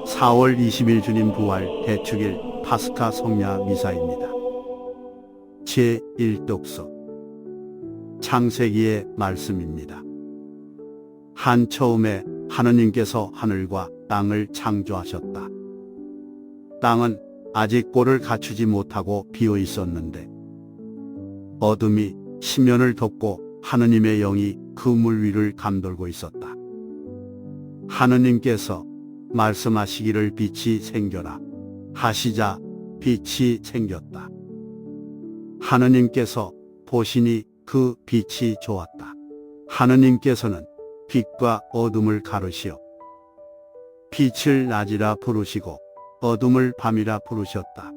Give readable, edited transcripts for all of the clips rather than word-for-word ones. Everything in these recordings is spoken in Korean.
4월 20일 주님 부활 대축일 파스카 성야 미사입니다. 제1독서 창세기의 말씀입니다. 한 처음에 하느님께서 하늘과 땅을 창조하셨다. 땅은 아직 꼴을 갖추지 못하고 비어 있었는데 어둠이 시면을 덮고 하느님의 영이 그 물 위를 감돌고 있었다. 하느님께서 말씀하시기를 빛이 생겨라 하시자 빛이 생겼다. 하느님께서 보시니 그 빛이 좋았다. 하느님께서는 빛과 어둠을 가르시어 빛을 낮이라 부르시고 어둠을 밤이라 부르셨다.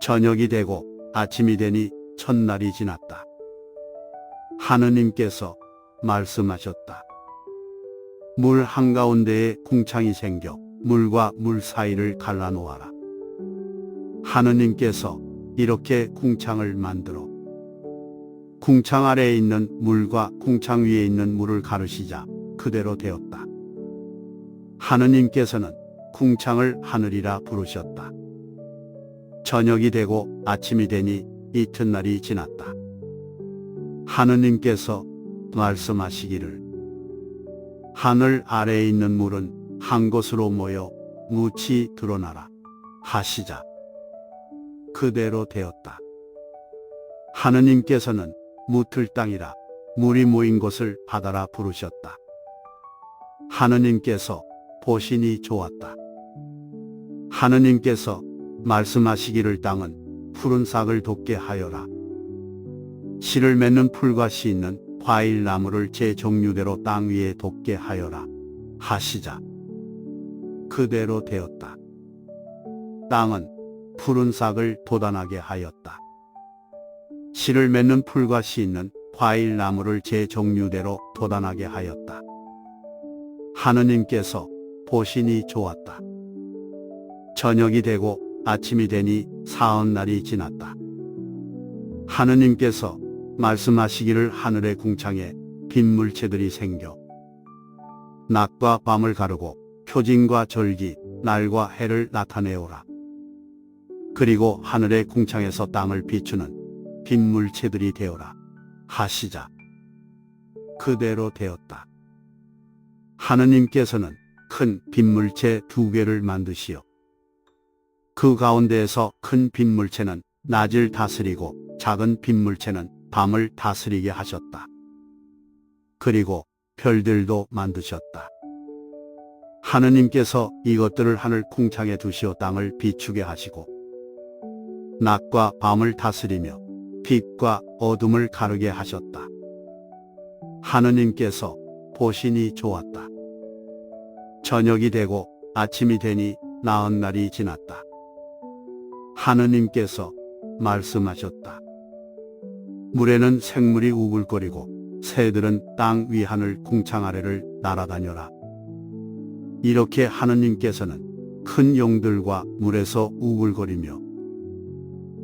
저녁이 되고 아침이 되니 첫날이 지났다. 하느님께서 말씀하셨다. 물 한가운데에 궁창이 생겨 물과 물 사이를 갈라놓아라. 하느님께서 이렇게 궁창을 만들어 궁창 아래에 있는 물과 궁창 위에 있는 물을 가르시자 그대로 되었다. 하느님께서는 궁창을 하늘이라 부르셨다. 저녁이 되고 아침이 되니 이튿날이 지났다. 하느님께서 말씀하시기를 하늘 아래에 있는 물은 한 곳으로 모여 묻히 드러나라 하시자 그대로 되었다. 하느님께서는 묻을 땅이라 물이 모인 곳을 바다라 부르셨다. 하느님께서 보시니 좋았다. 하느님께서 말씀하시기를 땅은 푸른 싹을 돋게 하여라. 씨를 맺는 풀과 씨 있는 과일 나무를 제 종류대로 땅 위에 돋게 하여라 하시자 그대로 되었다. 땅은 푸른 싹을 돋아나게 하였다. 씨를 맺는 풀과 씨 있는 과일 나무를 제 종류대로 돋아나게 하였다. 하느님께서 보시니 좋았다. 저녁이 되고 아침이 되니 사흘날이 지났다. 하느님께서 말씀하시기를 하늘의 궁창에 빗물체들이 생겨 낮과 밤을 가르고 표징과 절기, 날과 해를 나타내오라. 그리고 하늘의 궁창에서 땅을 비추는 빗물체들이 되어라 하시자 그대로 되었다. 하느님께서는 큰 빗물체 2개를 만드시어 그 가운데에서 큰 빗물체는 낮을 다스리고 작은 빗물체는 밤을 다스리게 하셨다. 그리고 별들도 만드셨다. 하느님께서 이것들을 하늘 궁창에 두시어 땅을 비추게 하시고 낮과 밤을 다스리며 빛과 어둠을 가르게 하셨다. 하느님께서 보시니 좋았다. 저녁이 되고 아침이 되니 나흔날이 지났다. 하느님께서 말씀하셨다. 물에는 생물이 우글거리고 새들은 땅 위 하늘 궁창 아래를 날아다녀라. 이렇게 하느님께서는 큰 용들과 물에서 우글거리며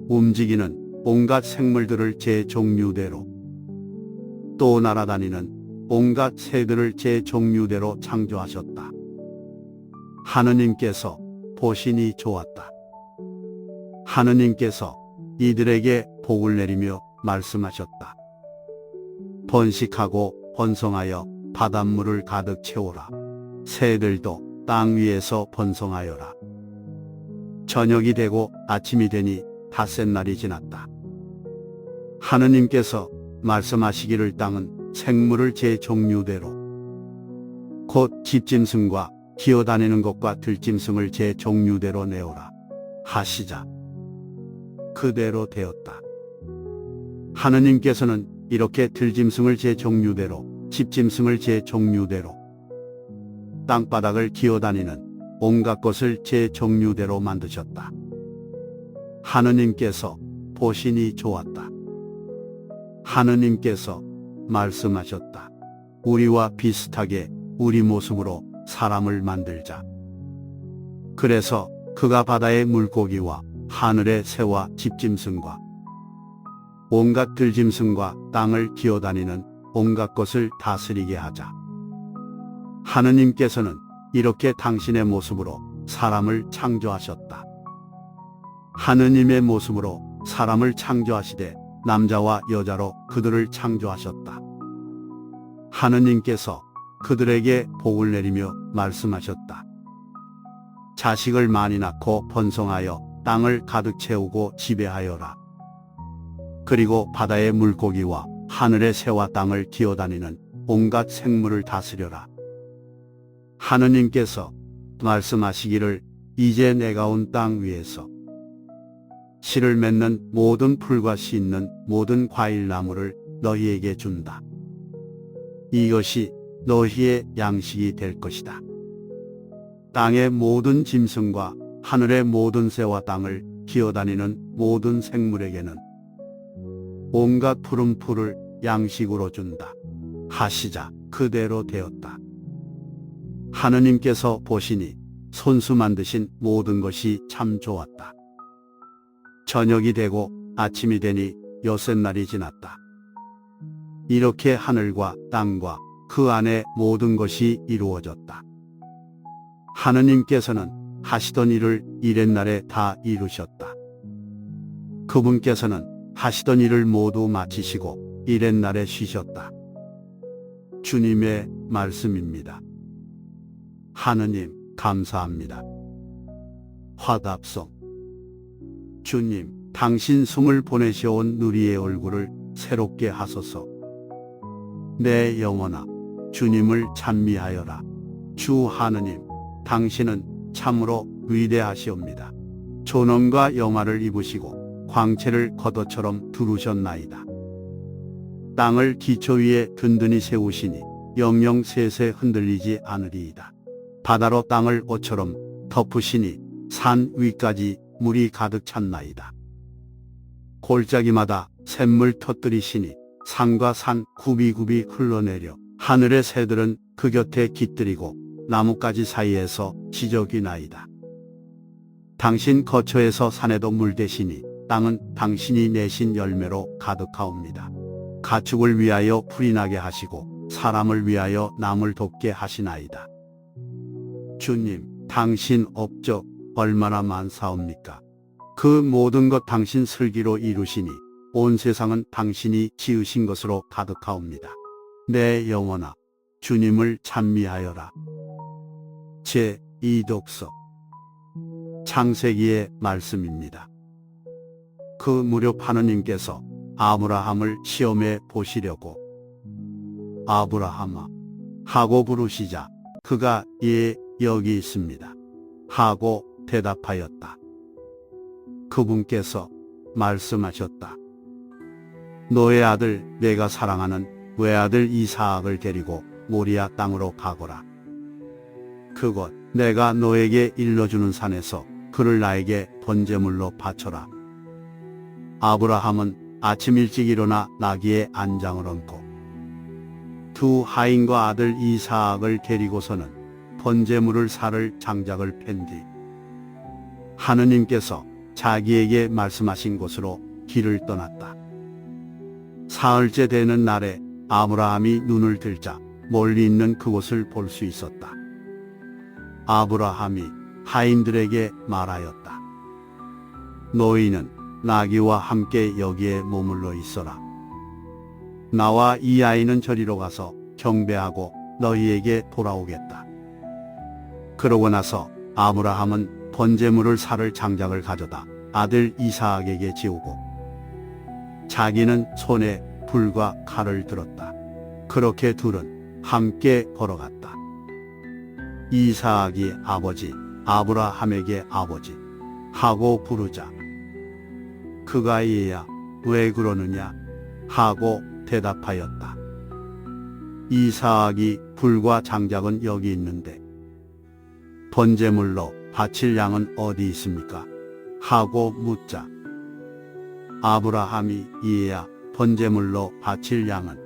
움직이는 온갖 생물들을 제 종류대로 또 날아다니는 온갖 새들을 제 종류대로 창조하셨다. 하느님께서 보시니 좋았다. 하느님께서 이들에게 복을 내리며 말씀하셨다. 번식하고 번성하여 바닷물을 가득 채워라. 새들도 땅 위에서 번성하여라. 저녁이 되고 아침이 되니 닷새날이 지났다. 하느님께서 말씀하시기를 땅은 생물을 제 종류대로 곧 집짐승과 기어다니는 것과 들짐승을 제 종류대로 내오라 하시자 그대로 되었다. 하느님께서는 이렇게 들짐승을 제 종류대로 집짐승을 제 종류대로 땅바닥을 기어다니는 온갖 것을 제 종류대로 만드셨다. 하느님께서 보시니 좋았다. 하느님께서 말씀하셨다. 우리와 비슷하게 우리 모습으로 사람을 만들자. 그래서 그가 바다의 물고기와 하늘의 새와 집짐승과 온갖 들짐승과 땅을 기어다니는 온갖 것을 다스리게 하자. 하느님께서는 이렇게 당신의 모습으로 사람을 창조하셨다. 하느님의 모습으로 사람을 창조하시되 남자와 여자로 그들을 창조하셨다. 하느님께서 그들에게 복을 내리며 말씀하셨다. 자식을 많이 낳고 번성하여 땅을 가득 채우고 지배하여라. 그리고 바다의 물고기와 하늘의 새와 땅을 기어다니는 온갖 생물을 다스려라. 하느님께서 말씀하시기를 이제 내가 온 땅 위에서 씨를 맺는 모든 풀과 씨 있는 모든 과일나무를 너희에게 준다. 이것이 너희의 양식이 될 것이다. 땅의 모든 짐승과 하늘의 모든 새와 땅을 기어다니는 모든 생물에게는 온갖 푸른 풀을 양식으로 준다. 하시자 그대로 되었다. 하느님께서 보시니 손수 만드신 모든 것이 참 좋았다. 저녁이 되고 아침이 되니 여섯날이 지났다. 이렇게 하늘과 땅과 그 안에 모든 것이 이루어졌다. 하느님께서는 하시던 일을 이렛날에 다 이루셨다. 그분께서는 하시던 일을 모두 마치시고 이렛날에 쉬셨다. 주님의 말씀입니다. 하느님 감사합니다. 화답송. 주님, 당신 숨을 보내셔온 누리의 얼굴을 새롭게 하소서. 내 영혼아, 주님을 찬미하여라. 주 하느님, 당신은 참으로 위대하시옵니다. 존엄과 영화를 입으시고 광채를 겉옷처럼 두르셨나이다. 땅을 기초 위에 든든히 세우시니 영영 세세 흔들리지 않으리이다. 바다로 땅을 옷처럼 덮으시니 산 위까지 물이 가득 찼나이다. 골짜기마다 샘물 터뜨리시니 산과 산 굽이굽이 흘러내려 하늘의 새들은 그 곁에 깃들이고 나뭇가지 사이에서 지저귀 나이다. 당신 거처에서 산에도 물대시니 땅은 당신이 내신 열매로 가득하옵니다. 가축을 위하여 풀이 나게 하시고 사람을 위하여 나물 돋게 하시나이다. 주님, 당신 업적 얼마나 많사옵니까? 그 모든 것 당신 슬기로 이루시니 온 세상은 당신이 지으신 것으로 가득하옵니다. 내 영혼아, 주님을 찬미하여라. 제2독서 창세기의 말씀입니다. 그 무렵 하느님께서 아브라함을 시험해 보시려고 아브라함아 하고 부르시자 그가 예 여기 있습니다 하고 대답하였다. 그분께서 말씀하셨다. 너의 아들 내가 사랑하는 외아들 이사악을 데리고 모리아 땅으로 가거라. 그곳 내가 너에게 일러주는 산에서 그를 나에게 번제물로 바쳐라. 아브라함은 아침 일찍 일어나 나귀의 안장을 얹고 두 하인과 아들 이사악을 데리고서는 번제물을 살 장작을 팬 뒤 하느님께서 자기에게 말씀하신 곳으로 길을 떠났다. 사흘째 되는 날에 아브라함이 눈을 들자 멀리 있는 그곳을 볼 수 있었다. 아브라함이 하인들에게 말하였다. 너희는 나귀와 함께 여기에 머물러 있어라. 나와 이 아이는 저리로 가서 경배하고 너희에게 돌아오겠다. 그러고 나서 아브라함은 번제물을 살 장작을 가져다 아들 이사악에게 지우고 자기는 손에 불과 칼을 들었다. 그렇게 둘은 함께 걸어갔다. 이사악이 아버지, 아브라함에게 아버지 하고 부르자 그가 얘야 왜 그러느냐 하고 대답하였다. 이사악이 불과 장작은 여기 있는데 번제물로 바칠 양은 어디 있습니까? 하고 묻자 아브라함이 얘야 번제물로 바칠 양은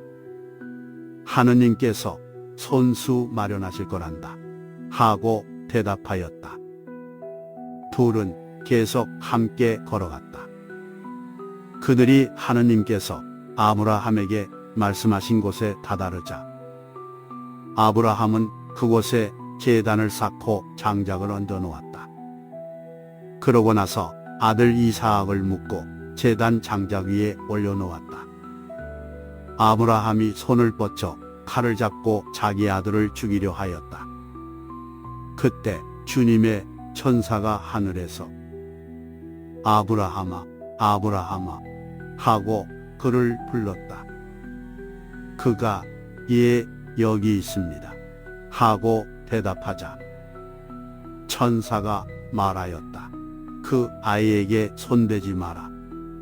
하느님께서 손수 마련하실 거란다 하고 대답하였다. 둘은 계속 함께 걸어갔다. 그들이 하느님께서 아브라함에게 말씀하신 곳에 다다르자 아브라함은 그곳에 제단을 쌓고 장작을 얹어 놓았다. 그러고 나서 아들 이삭을 묶고 제단 장작 위에 올려놓았다. 아브라함이 손을 뻗쳐 칼을 잡고 자기 아들을 죽이려 하였다. 그때 주님의 천사가 하늘에서 아브라함아, 아브라함아 하고 그를 불렀다. 그가 예, 여기 있습니다 하고 대답하자 천사가 말하였다. 그 아이에게 손대지 마라.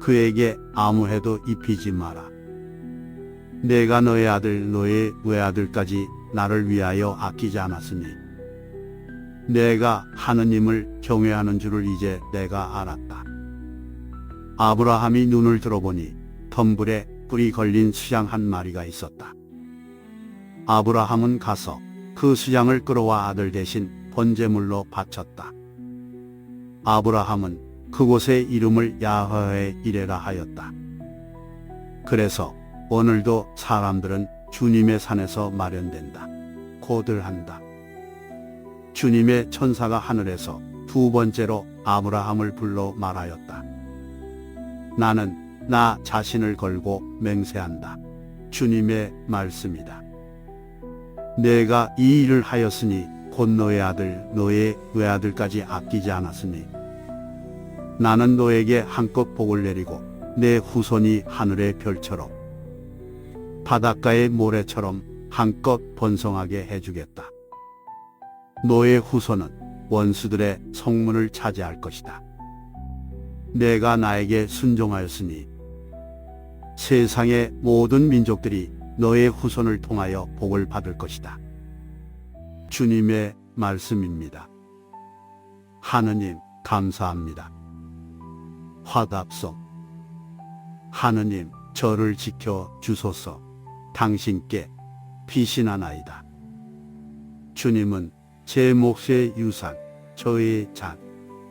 그에게 아무 해도 입히지 마라. 내가 너의 아들, 너의 외아들까지 나를 위하여 아끼지 않았으니 내가 하느님을 경외하는 줄을 이제 내가 알았다. 아브라함이 눈을 들어보니 덤불에 뿔이 걸린 수양 한 마리가 있었다. 아브라함은 가서 그 수양을 끌어와 아들 대신 번제물로 바쳤다. 아브라함은 그곳의 이름을 야훼 이레라 하였다. 그래서 오늘도 사람들은 주님의 산에서 마련된다, 고들한다. 주님의 천사가 하늘에서 두 번째로 아브라함을 불러 말하였다. 나는 나 자신을 걸고 맹세한다. 주님의 말씀이다. 내가 이 일을 하였으니 곧 너의 아들, 너의 외아들까지 아끼지 않았으니 나는 너에게 한껏 복을 내리고 내 후손이 하늘의 별처럼 바닷가의 모래처럼 한껏 번성하게 해주겠다. 너의 후손은 원수들의 성문을 차지할 것이다. 내가 나에게 순종하였으니 세상의 모든 민족들이 너의 후손을 통하여 복을 받을 것이다. 주님의 말씀입니다. 하느님 감사합니다. 화답송. 하느님 저를 지켜 주소서. 당신께 피신하나이다. 주님은 제 몫의 유산, 저의 잔,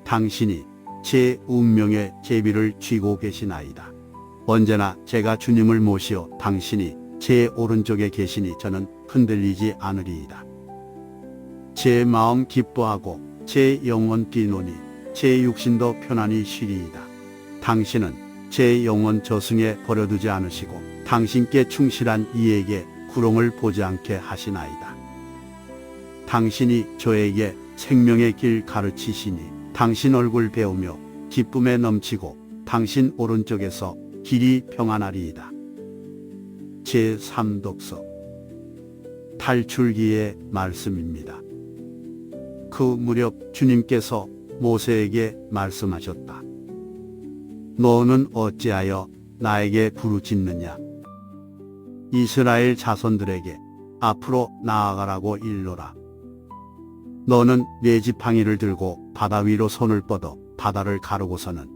당신이 제 운명의 제비를 쥐고 계시나이다. 언제나 제가 주님을 모시어 당신이 제 오른쪽에 계시니 저는 흔들리지 않으리이다. 제 마음 기뻐하고 제 영혼 뛰노니 제 육신도 편안히 쉬리이다. 당신은 제 영혼 저승에 버려두지 않으시고 당신께 충실한 이에게 구렁을 보지 않게 하시나이다. 당신이 저에게 생명의 길 가르치시니 당신 얼굴 배우며 기쁨에 넘치고 당신 오른쪽에서 길이 평안하리이다. 제3독서 탈출기의 말씀입니다. 그 무렵 주님께서 모세에게 말씀하셨다. 너는 어찌하여 나에게 부르짖느냐? 이스라엘 자손들에게 앞으로 나아가라고 일러라. 너는 네 지팡이를 들고 바다 위로 손을 뻗어 바다를 가르고서는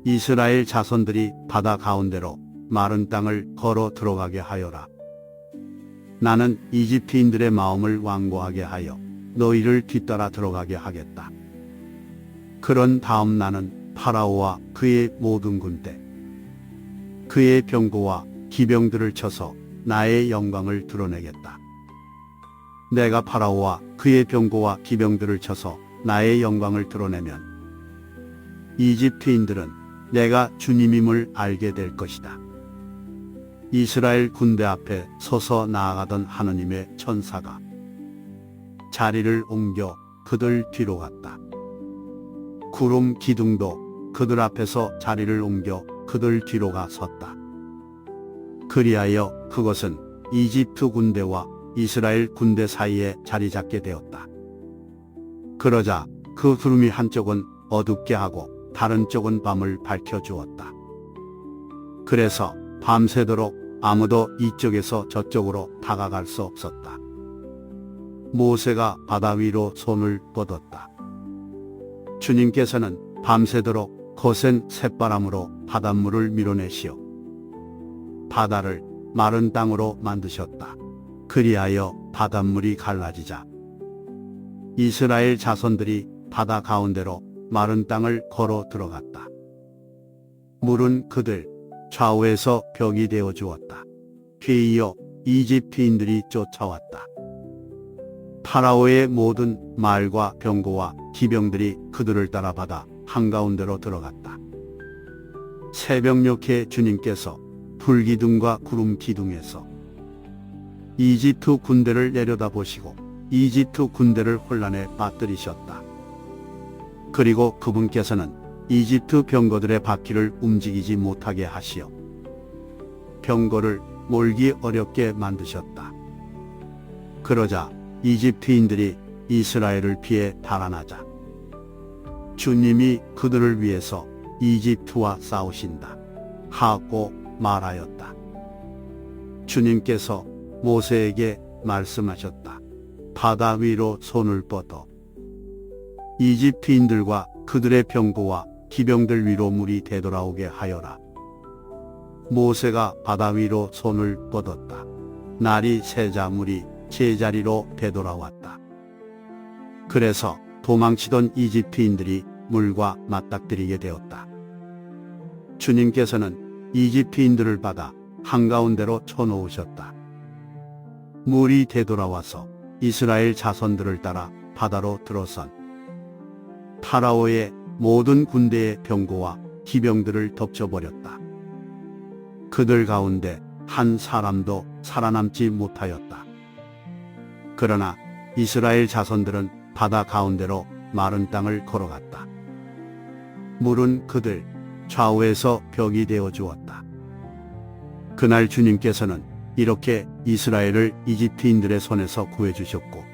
이스라엘 자손들이 바다 가운데로 마른 땅을 걸어 들어가게 하여라. 나는 이집트인들의 마음을 완고하게 하여 너희를 뒤따라 들어가게 하겠다. 그런 다음 나는 파라오와 그의 모든 군대, 그의 병거와 기병들을 쳐서 나의 영광을 드러내겠다. 내가 파라오와 그의 병거와 기병들을 쳐서 나의 영광을 드러내면 이집트인들은 내가 주님임을 알게 될 것이다. 이스라엘 군대 앞에 서서 나아가던 하느님의 천사가 자리를 옮겨 그들 뒤로 갔다. 구름 기둥도 그들 앞에서 자리를 옮겨 그들 뒤로 가 섰다. 그리하여 그것은 이집트 군대와 이스라엘 군대 사이에 자리 잡게 되었다. 그러자 그 구름이 한쪽은 어둡게 하고 다른 쪽은 밤을 밝혀주었다. 그래서 밤새도록 아무도 이쪽에서 저쪽으로 다가갈 수 없었다. 모세가 바다 위로 손을 뻗었다. 주님께서는 밤새도록 거센 쇳바람으로 바닷물을 밀어내시어 바다를 마른 땅으로 만드셨다. 그리하여 바닷물이 갈라지자 이스라엘 자손들이 바다 가운데로 마른 땅을 걸어 들어갔다. 물은 그들 좌우에서 벽이 되어 주었다. 뒤이어 이집트인들이 쫓아왔다. 파라오의 모든 말과 병거와 기병들이 그들을 따라 바다 한가운데로 들어갔다. 새벽녘에 주님께서 불기둥과 구름 기둥에서 이집트 군대를 내려다보시고 이집트 군대를 혼란에 빠뜨리셨다. 그리고 그분께서는 이집트 병거들의 바퀴를 움직이지 못하게 하시어 병거를 몰기 어렵게 만드셨다. 그러자 이집트인들이 이스라엘을 피해 달아나자 주님이 그들을 위해서 이집트와 싸우신다 하고 말하였다. 주님께서 모세에게 말씀하셨다. 바다 위로 손을 뻗어 이집트인들과 그들의 병거와 기병들 위로 물이 되돌아오게 하여라. 모세가 바다 위로 손을 뻗었다. 날이 새자 물이 제자리로 되돌아왔다. 그래서 도망치던 이집트인들이 물과 맞닥뜨리게 되었다. 주님께서는 이집트인들을 받아 한가운데로 쳐놓으셨다. 물이 되돌아와서 이스라엘 자손들을 따라 바다로 들어선 파라오의 모든 군대의 병거와 기병들을 덮쳐버렸다. 그들 가운데 한 사람도 살아남지 못하였다. 그러나 이스라엘 자손들은 바다 가운데로 마른 땅을 걸어갔다. 물은 그들 좌우에서 벽이 되어 주었다. 그날 주님께서는 이렇게 이스라엘을 이집트인들의 손에서 구해주셨고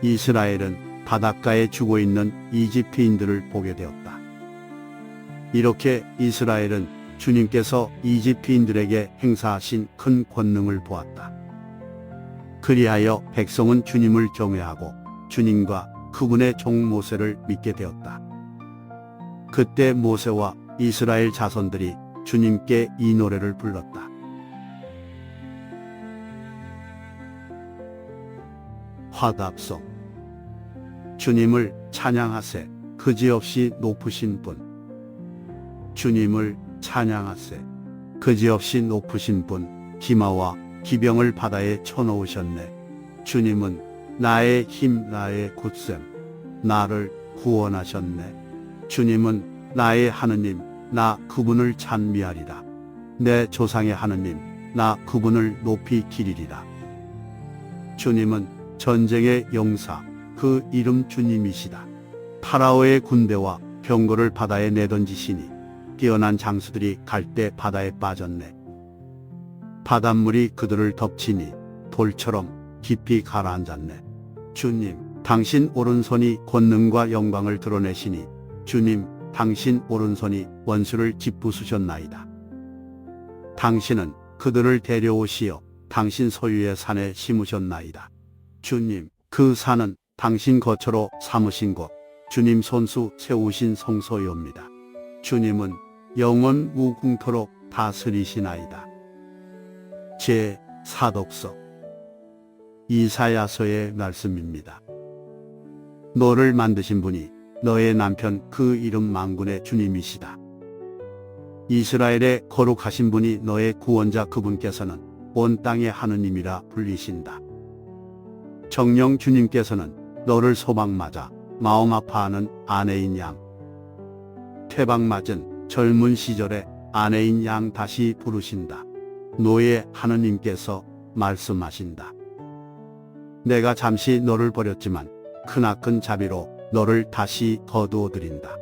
이스라엘은 바닷가에 죽어 있는 이집트인들을 보게 되었다. 이렇게 이스라엘은 주님께서 이집트인들에게 행사하신 큰 권능을 보았다. 그리하여 백성은 주님을 경외하고 주님과 그분의 종 모세를 믿게 되었다. 그때 모세와 이스라엘 자손들이 주님께 이 노래를 불렀다. 화답송. 주님을 찬양하세. 그지없이 높으신 분. 주님을 찬양하세. 그지없이 높으신 분. 기마와 기병을 바다에 쳐놓으셨네. 주님은 나의 힘, 나의 굳셈. 나를 구원하셨네. 주님은 나의 하느님, 나 그분을 찬미하리라. 내 조상의 하느님, 나 그분을 높이 기리리라. 주님은 전쟁의 용사, 그 이름 주님이시다. 파라오의 군대와 병거를 바다에 내던지시니 뛰어난 장수들이 갈대 바다에 빠졌네. 바닷물이 그들을 덮치니 돌처럼 깊이 가라앉았네. 주님, 당신 오른손이 권능과 영광을 드러내시니 주님, 당신 오른손이 원수를 짓부수셨나이다. 당신은 그들을 데려오시어 당신 소유의 산에 심으셨나이다. 주님, 그 산은 당신 거처로 삼으신 곳, 주님 손수 세우신 성소요입니다. 주님은 영원 무궁토록 다스리시나이다. 제 사독서 이사야서의 말씀입니다. 너를 만드신 분이 너의 남편 그 이름 만군의 주님이시다. 이스라엘의 거룩하신 분이 너의 구원자 그분께서는 온 땅의 하느님이라 불리신다. 정령 주님께서는 너를 소방맞아 마음 아파하는 아내인 양, 퇴방맞은 젊은 시절의 아내인 양 다시 부르신다. 너의 하느님께서 말씀하신다. 내가 잠시 너를 버렸지만 크나큰 자비로 너를 다시 거두어드린다.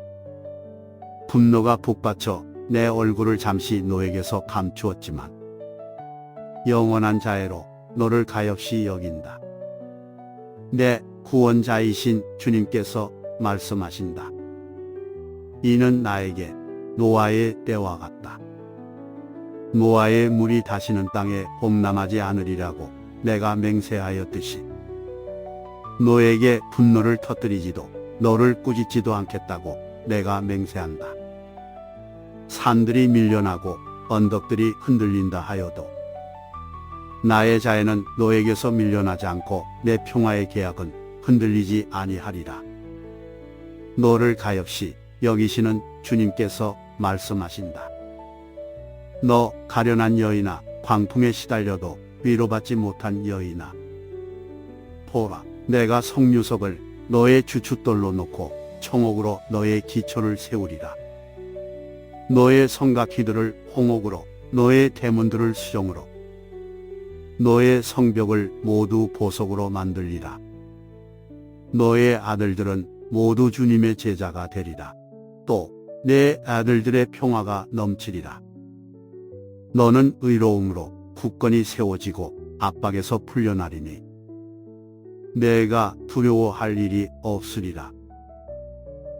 분노가 북받쳐 내 얼굴을 잠시 너에게서 감추었지만 영원한 자애로 너를 가엾이 여긴다. 내 구원자이신 주님께서 말씀하신다. 이는 나에게 노아의 때와 같다. 노아의 물이 다시는 땅에 범람하지 않으리라고 내가 맹세하였듯이 너에게 분노를 터뜨리지도 너를 꾸짖지도 않겠다고 내가 맹세한다. 산들이 밀려나고 언덕들이 흔들린다 하여도 나의 자애는 너에게서 밀려나지 않고 내 평화의 계약은 흔들리지 아니하리라. 너를 가엾이 여기시는 주님께서 말씀하신다. 너 가련한 여인아, 광풍에 시달려도 위로받지 못한 여인아, 보라, 내가 성유석을 너의 주춧돌로 놓고 청옥으로 너의 기초를 세우리라. 너의 성곽희들을 홍옥으로, 너의 대문들을 수정으로, 너의 성벽을 모두 보석으로 만들리라. 너의 아들들은 모두 주님의 제자가 되리라. 또 내 아들들의 평화가 넘치리라. 너는 의로움으로 굳건히 세워지고 압박에서 풀려나리니 내가 두려워할 일이 없으리라.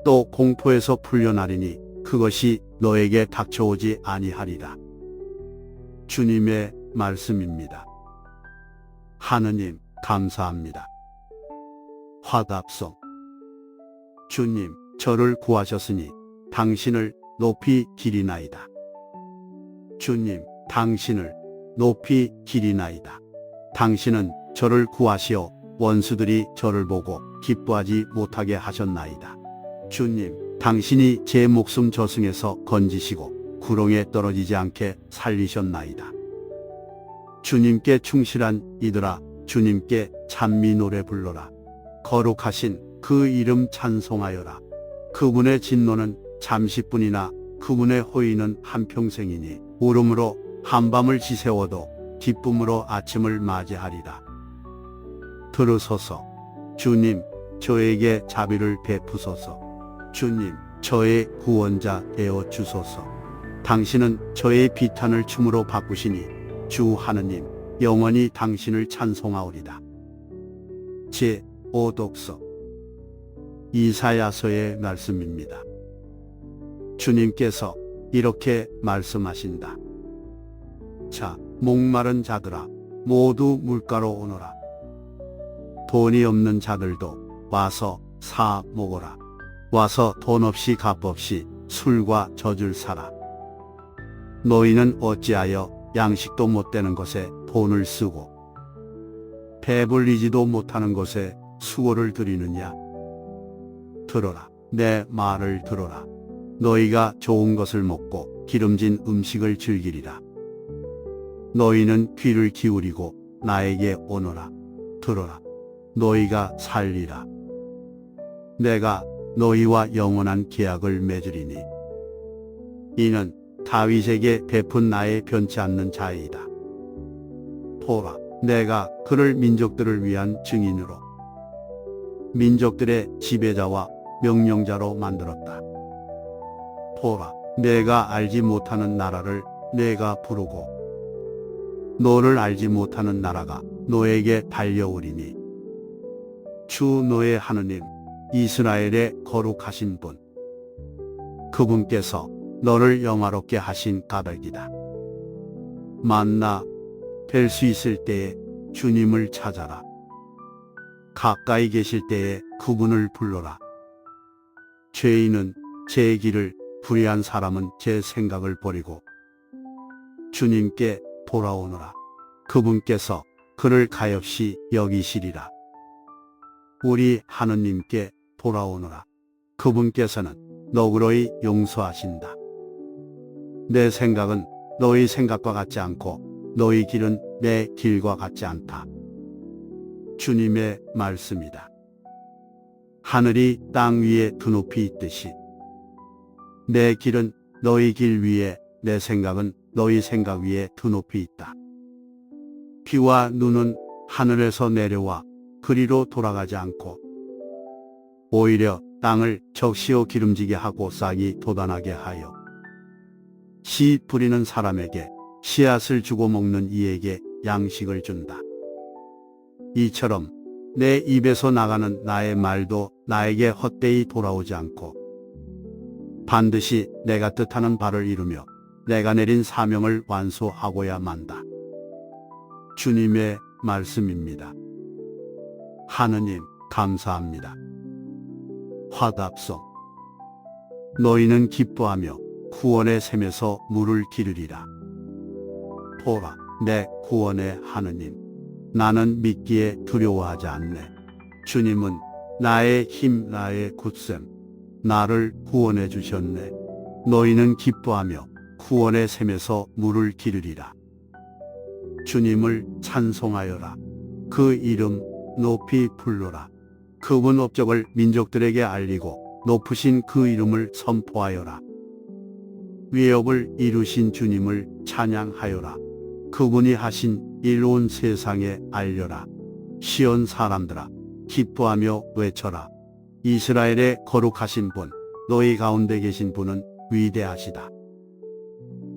또 공포에서 풀려나리니 그것이 너에게 닥쳐오지 아니하리라. 주님의 말씀입니다. 하느님 감사합니다. 화답송. 주님, 저를 구하셨으니 당신을 높이 기리나이다. 주님, 당신을 높이 기리나이다. 당신은 저를 구하시어 원수들이 저를 보고 기뻐하지 못하게 하셨나이다. 주님, 당신이 제 목숨 저승에서 건지시고 구렁에 떨어지지 않게 살리셨나이다. 주님께 충실한 이들아, 주님께 찬미 노래 불러라. 거룩하신 그 이름 찬송하여라. 그분의 진노는 잠시뿐이나 그분의 호의는 한평생이니 울음으로 한밤을 지새워도 기쁨으로 아침을 맞이하리라. 들으소서. 주님, 저에게 자비를 베푸소서. 주님, 저의 구원자 되어 주소서. 당신은 저의 비탄을 춤으로 바꾸시니 주 하느님, 영원히 당신을 찬송하오리다. 제5독서 이사야서의 말씀입니다. 주님께서 이렇게 말씀하신다. 자, 목마른 자들아, 모두 물가로 오너라. 돈이 없는 자들도 와서 사 먹어라. 와서 돈 없이 값 없이 술과 젖을 사라. 너희는 어찌하여 양식도 못 되는 것에 돈을 쓰고 배불리지도 못하는 것에 수고를 들이느냐. 들어라, 내 말을 들어라. 너희가 좋은 것을 먹고 기름진 음식을 즐기리라. 너희는 귀를 기울이고 나에게 오너라. 들어라, 너희가 살리라. 내가 너희와 영원한 계약을 맺으리니 이는 다윗에게 베푼 나의 변치 않는 자이다. 보라, 내가 그를 민족들을 위한 증인으로 민족들의 지배자와 명령자로 만들었다. 보라, 내가 알지 못하는 나라를 내가 부르고 너를 알지 못하는 나라가 너에게 달려오리니 주 너의 하느님 이스라엘의 거룩하신 분 그분께서 너를 영화롭게 하신 까닭이다. 만나 뵐 수 있을 때에 주님을 찾아라. 가까이 계실 때에 그분을 불러라. 죄인은 제 길을, 불의한 사람은 제 생각을 버리고 주님께 돌아오너라. 그분께서 그를 가엾이 여기시리라. 우리 하느님께 돌아오너라. 그분께서는 너그러이 용서하신다. 내 생각은 너희 생각과 같지 않고 너희 길은 내 길과 같지 않다. 주님의 말씀이다. 하늘이 땅 위에 두높이 있듯이 내 길은 너희 길 위에, 내 생각은 너희 생각 위에 두높이 있다. 비와 눈은 하늘에서 내려와 그리로 돌아가지 않고 오히려 땅을 적시어 기름지게 하고 싹이 돋아나게 하여 씨 뿌리는 사람에게 씨앗을 주고 먹는 이에게 양식을 준다. 이처럼 내 입에서 나가는 나의 말도 나에게 헛되이 돌아오지 않고 반드시 내가 뜻하는 바를 이루며 내가 내린 사명을 완수하고야 만다. 주님의 말씀입니다. 하느님 감사합니다. 화답송. 너희는 기뻐하며 구원의 샘에서 물을 기르리라. 보라, 내 구원의 하느님, 나는 믿기에 두려워하지 않네. 주님은 나의 힘, 나의 굳셈, 나를 구원해 주셨네. 너희는 기뻐하며 구원의 샘에서 물을 기르리라. 주님을 찬송하여라. 그 이름 높이 불러라. 그분 업적을 민족들에게 알리고 높으신 그 이름을 선포하여라. 위협을 이루신 주님을 찬양하여라. 그분이 하신 일 온 세상에 알려라. 시온 사람들아 기뻐하며 외쳐라. 이스라엘의 거룩하신 분, 너희 가운데 계신 분은 위대하시다.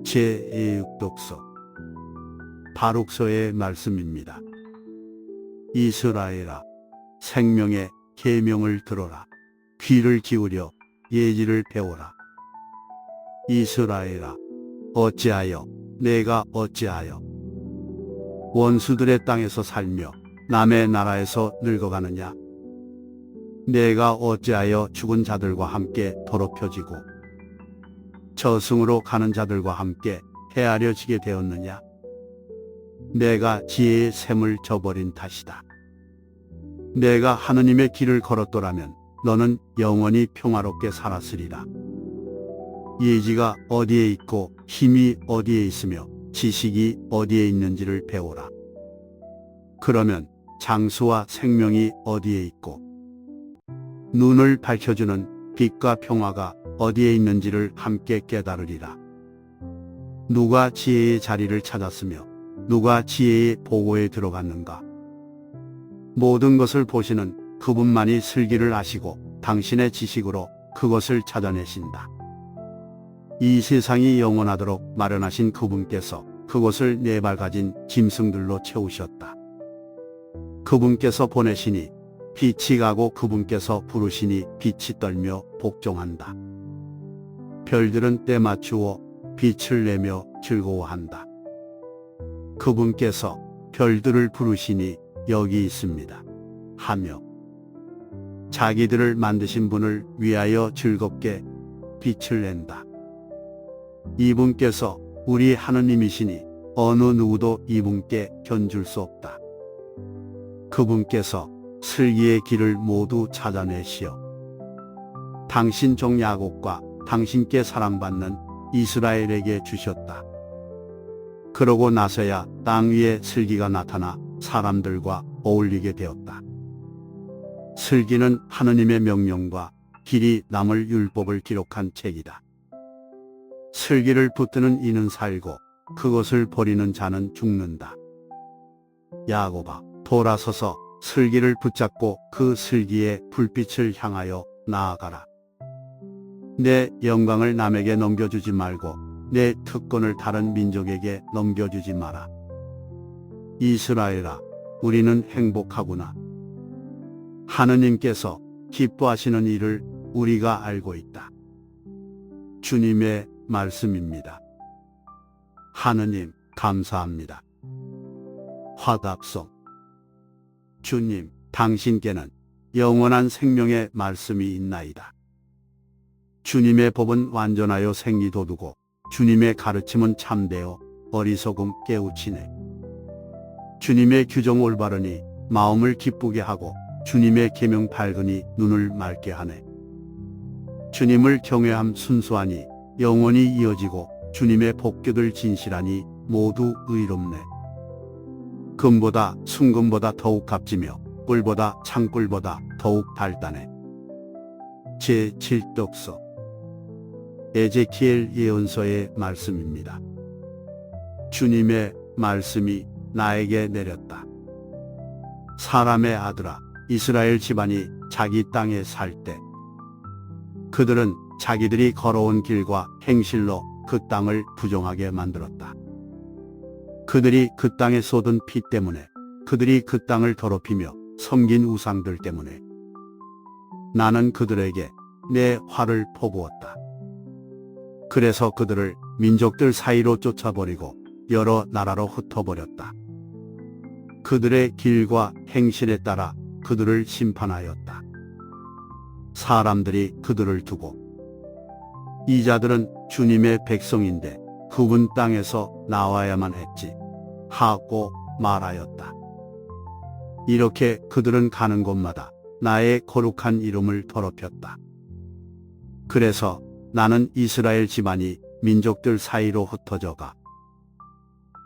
제6독서 바룩서의 말씀입니다. 이스라엘아, 생명의 계명을 들어라. 귀를 기울여 예지를 배워라. 이스라엘아, 어찌하여 내가 어찌하여 원수들의 땅에서 살며 남의 나라에서 늙어가느냐? 내가 어찌하여 죽은 자들과 함께 더럽혀지고 저승으로 가는 자들과 함께 헤아려지게 되었느냐? 내가 지혜의 샘을 저버린 탓이다. 내가 하느님의 길을 걸었더라면 너는 영원히 평화롭게 살았으리라. 예지가 어디에 있고 힘이 어디에 있으며 지식이 어디에 있는지를 배워라. 그러면 장수와 생명이 어디에 있고 눈을 밝혀주는 빛과 평화가 어디에 있는지를 함께 깨달으리라. 누가 지혜의 자리를 찾았으며 누가 지혜의 보고에 들어갔는가? 모든 것을 보시는 그분만이 슬기를 아시고 당신의 지식으로 그것을 찾아내신다. 이 세상이 영원하도록 마련하신 그분께서 그것을 네 발 가진 짐승들로 채우셨다. 그분께서 보내시니 빛이 가고 그분께서 부르시니 빛이 떨며 복종한다. 별들은 때 맞추어 빛을 내며 즐거워한다. 그분께서 별들을 부르시니 여기 있습니다 하며 자기들을 만드신 분을 위하여 즐겁게 빛을 낸다. 이분께서 우리 하느님이시니 어느 누구도 이분께 견줄 수 없다. 그분께서 슬기의 길을 모두 찾아내시어 당신 종 야곱과 당신께 사랑받는 이스라엘에게 주셨다. 그러고 나서야 땅 위에 슬기가 나타나 사람들과 어울리게 되었다. 슬기는 하느님의 명령과 길이 남을 율법을 기록한 책이다. 슬기를 붙드는 이는 살고 그것을 버리는 자는 죽는다. 야곱아, 돌아서서 슬기를 붙잡고 그 슬기의 불빛을 향하여 나아가라. 내 영광을 남에게 넘겨주지 말고 내 특권을 다른 민족에게 넘겨주지 마라. 이스라엘아, 우리는 행복하구나. 하느님께서 기뻐하시는 일을 우리가 알고 있다. 주님의 말씀입니다. 하느님, 감사합니다. 화답송. 주님, 당신께는 영원한 생명의 말씀이 있나이다. 주님의 법은 완전하여 생기 돋우고 주님의 가르침은 참되어 어리석음 깨우치네. 주님의 규정 올바르니 마음을 기쁘게 하고 주님의 계명 밝으니 눈을 맑게 하네. 주님을 경외함 순수하니 영원히 이어지고 주님의 법규들 진실하니 모두 의롭네. 금보다 순금보다 더욱 값지며 꿀보다 창꿀보다 더욱 달다네. 제7독서 에제키엘 예언서의 말씀입니다. 주님의 말씀이 나에게 내렸다. 사람의 아들아, 이스라엘 집안이 자기 땅에 살 때 그들은 자기들이 걸어온 길과 행실로 그 땅을 부정하게 만들었다. 그들이 그 땅에 쏟은 피 때문에, 그들이 그 땅을 더럽히며 섬긴 우상들 때문에 나는 그들에게 내 화를 퍼부었다. 그래서 그들을 민족들 사이로 쫓아버리고 여러 나라로 흩어버렸다. 그들의 길과 행실에 따라 그들을 심판하였다. 사람들이 그들을 두고 이 자들은 주님의 백성인데 그분 땅에서 나와야만 했지 하고 말하였다. 이렇게 그들은 가는 곳마다 나의 거룩한 이름을 더럽혔다. 그래서 나는 이스라엘 집안이 민족들 사이로 흩어져가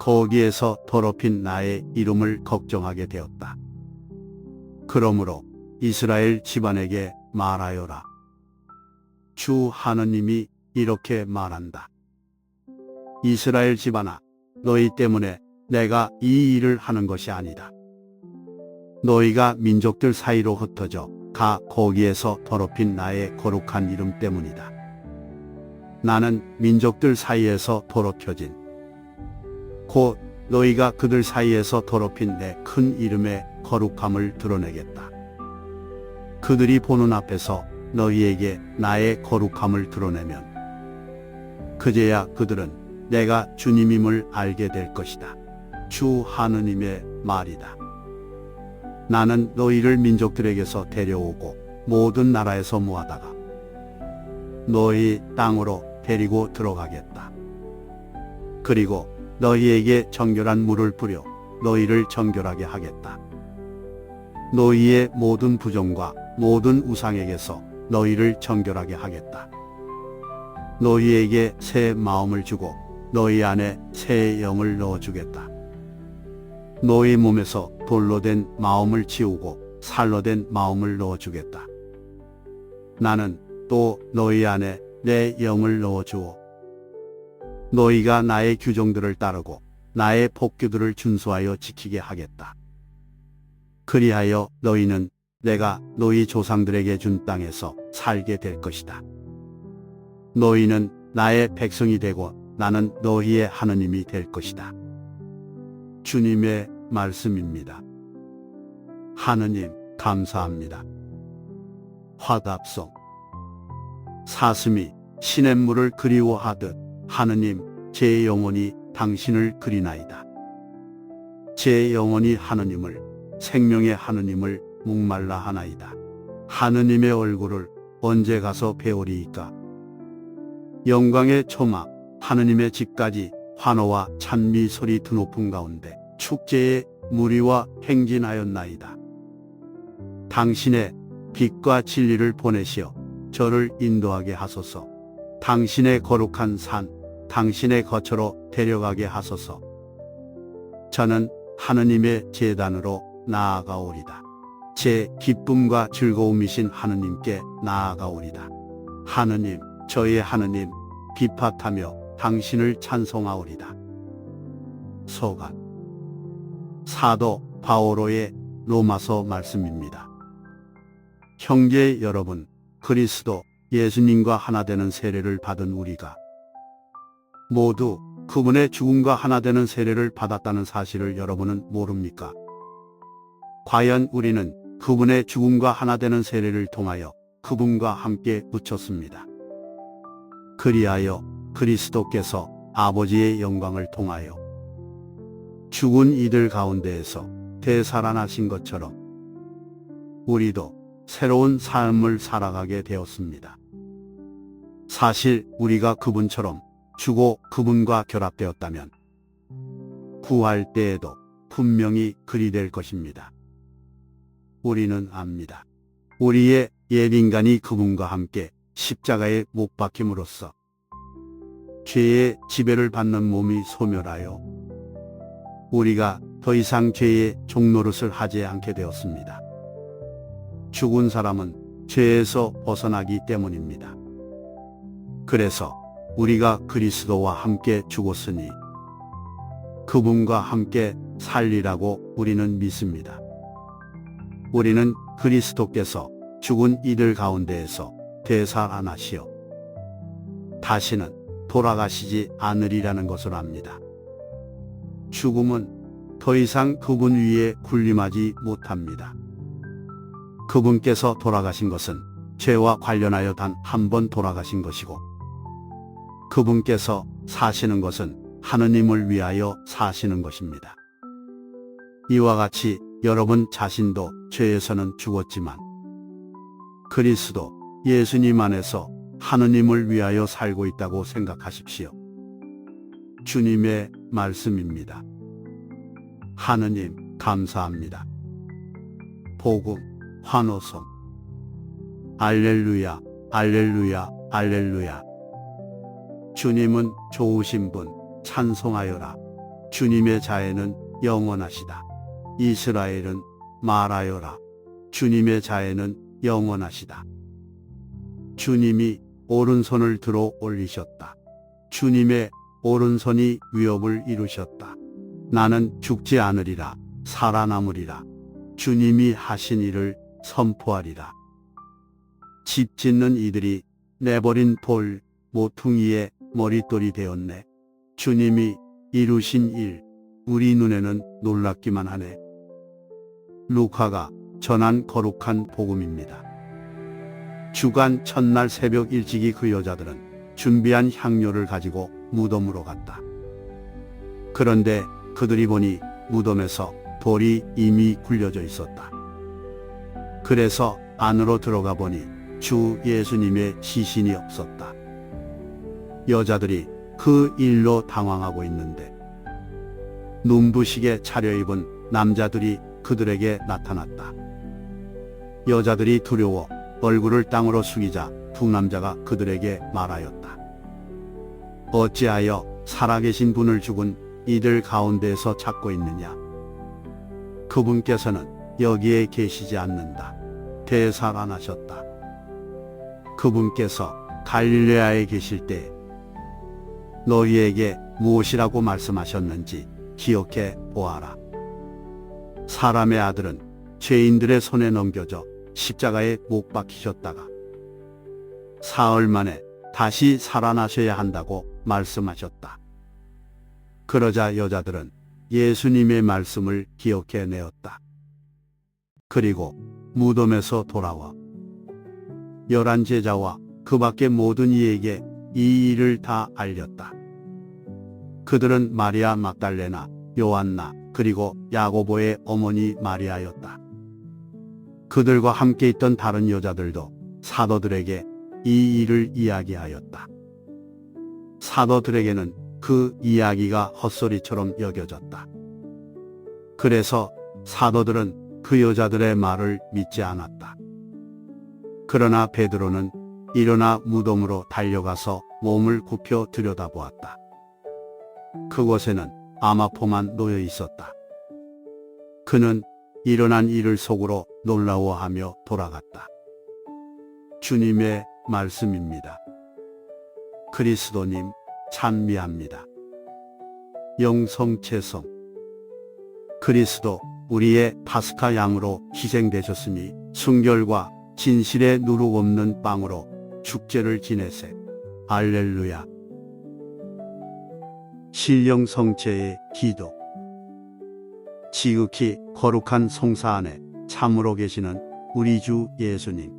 거기에서 더럽힌 나의 이름을 걱정하게 되었다. 그러므로 이스라엘 집안에게 말하여라. 주 하느님이 이렇게 말한다. 이스라엘 집안아, 너희 때문에 내가 이 일을 하는 것이 아니다. 너희가 민족들 사이로 흩어져 가 거기에서 더럽힌 나의 거룩한 이름 때문이다. 나는 민족들 사이에서 더럽혀진 곧 너희가 그들 사이에서 더럽힌 내 큰 이름의 거룩함을 드러내겠다. 그들이 보는 앞에서 너희에게 나의 거룩함을 드러내면 그제야 그들은 내가 주님임을 알게 될 것이다. 주 하느님의 말이다. 나는 너희를 민족들에게서 데려오고 모든 나라에서 모아다가 너희 땅으로 데리고 들어가겠다. 그리고 너희에게 정결한 물을 뿌려 너희를 정결하게 하겠다. 너희의 모든 부정과 모든 우상에게서 너희를 정결하게 하겠다. 너희에게 새 마음을 주고 너희 안에 새 영을 넣어주겠다. 너희 몸에서 돌로 된 마음을 지우고 살로 된 마음을 넣어주겠다. 나는 또 너희 안에 내 영을 넣어주어 너희가 나의 규정들을 따르고 나의 법규들을 준수하여 지키게 하겠다. 그리하여 너희는 내가 너희 조상들에게 준 땅에서 살게 될 것이다. 너희는 나의 백성이 되고 나는 너희의 하느님이 될 것이다. 주님의 말씀입니다. 하느님 감사합니다. 화답송. 사슴이 시냇물을 그리워하듯 하느님 제 영혼이 당신을 그리나이다. 제 영혼이 하느님을 생명의 하느님을 목말라 하나이다. 하느님의 얼굴을 언제 가서 배우리이까. 영광의 초막 하느님의 집까지 환호와 찬미 소리 드높은 가운데 축제의 무리와 행진하였나이다. 당신의 빛과 진리를 보내시어 저를 인도하게 하소서. 당신의 거룩한 산 당신의 거처로 데려가게 하소서. 저는 하느님의 제단으로 나아가오리다. 제 기쁨과 즐거움이신 하느님께 나아가오리다. 하느님, 저의 하느님, 비팟하며 당신을 찬송하오리다. 소간. 사도 바오로의 로마서 말씀입니다. 형제 여러분, 그리스도 예수님과 하나 되는 세례를 받은 우리가 모두 그분의 죽음과 하나 되는 세례를 받았다는 사실을 여러분은 모릅니까? 과연 우리는 그분의 죽음과 하나 되는 세례를 통하여 그분과 함께 붙였습니다. 그리하여 그리스도께서 아버지의 영광을 통하여 죽은 이들 가운데에서 되살아나신 것처럼 우리도 새로운 삶을 살아가게 되었습니다. 사실 우리가 그분처럼 죽어 그분과 결합되었다면 구할 때에도 분명히 그리 될 것입니다. 우리는 압니다. 우리의 옛 인간이 그분과 함께 십자가에 못 박힘으로써 죄의 지배를 받는 몸이 소멸하여 우리가 더 이상 죄의 종노릇을 하지 않게 되었습니다. 죽은 사람은 죄에서 벗어나기 때문입니다. 그래서 우리가 그리스도와 함께 죽었으니 그분과 함께 살리라고 우리는 믿습니다. 우리는 그리스도께서 죽은 이들 가운데에서 되살아나시어 다시는 돌아가시지 않으리라는 것을 압니다. 죽음은 더 이상 그분 위에 군림하지 못합니다. 그분께서 돌아가신 것은 죄와 관련하여 단 한 번 돌아가신 것이고 그분께서 사시는 것은 하느님을 위하여 사시는 것입니다. 이와 같이 여러분 자신도 죄에서는 죽었지만 그리스도 예수님 안에서 하느님을 위하여 살고 있다고 생각하십시오. 주님의 말씀입니다. 하느님 감사합니다. 복음 환호성. 알렐루야 알렐루야 알렐루야. 주님은 좋으신 분 찬송하여라. 주님의 자애는 영원하시다. 이스라엘은 말하여라. 주님의 자애는 영원하시다. 주님이 오른손을 들어 올리셨다. 주님의 오른손이 위협을 이루셨다. 나는 죽지 않으리라, 살아남으리라. 주님이 하신 일을 선포하리라. 집 짓는 이들이 내버린 돌, 모퉁이의 머릿돌이 되었네. 주님이 이루신 일, 우리 눈에는 놀랍기만 하네. 루카가 전한 거룩한 복음입니다. 주간 첫날 새벽 일찍이 그 여자들은 준비한 향료를 가지고 무덤으로 갔다. 그런데 그들이 보니 무덤에서 돌이 이미 굴려져 있었다. 그래서 안으로 들어가 보니 주 예수님의 시신이 없었다. 여자들이 그 일로 당황하고 있는데 눈부시게 차려입은 남자들이 그들에게 나타났다. 여자들이 두려워 얼굴을 땅으로 숙이자 두 남자가 그들에게 말하였다. 어찌하여 살아계신 분을 죽은 이들 가운데에서 찾고 있느냐? 그분께서는 여기에 계시지 않는다. 되살아나셨다. 그분께서 갈릴레아에 계실 때 너희에게 무엇이라고 말씀하셨는지 기억해 보아라. 사람의 아들은 죄인들의 손에 넘겨져 십자가에 못 박히셨다가 사흘 만에 다시 살아나셔야 한다고 말씀하셨다. 그러자 여자들은 예수님의 말씀을 기억해 내었다. 그리고 무덤에서 돌아와 11 제자와 그 밖의 모든 이에게 이 일을 다 알렸다. 그들은 마리아 막달레나, 요한나, 그리고 야고보의 어머니 마리아였다. 그들과 함께 있던 다른 여자들도 사도들에게 이 일을 이야기하였다. 사도들에게는 그 이야기가 헛소리처럼 여겨졌다. 그래서 사도들은 그 여자들의 말을 믿지 않았다. 그러나 베드로는 일어나 무덤으로 달려가서 몸을 굽혀 들여다보았다. 그곳에는 아마포만 놓여 있었다. 그는 일어난 일을 속으로 놀라워하며 돌아갔다. 주님의 말씀입니다. 그리스도님 찬미합니다. 영성체성. 그리스도 우리의 파스카 양으로 희생되셨으니 순결과 진실의 누룩 없는 빵으로 축제를 지내세. 할렐루야. 신령 성체의 기도. 지극히 거룩한 성사 안에 참으로 계시는 우리 주 예수님,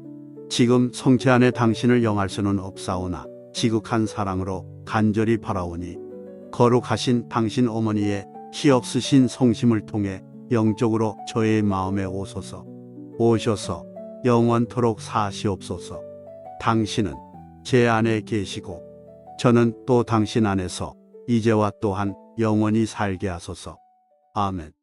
지금 성체 안에 당신을 영할 수는 없사오나 지극한 사랑으로 간절히 바라오니 거룩하신 당신 어머니의 힘없으신 성심을 통해 영적으로 저의 마음에 오셔서 영원토록 사시옵소서. 당신은 제 안에 계시고 저는 또 당신 안에서 이제와 또한 영원히 살게 하소서. 아멘.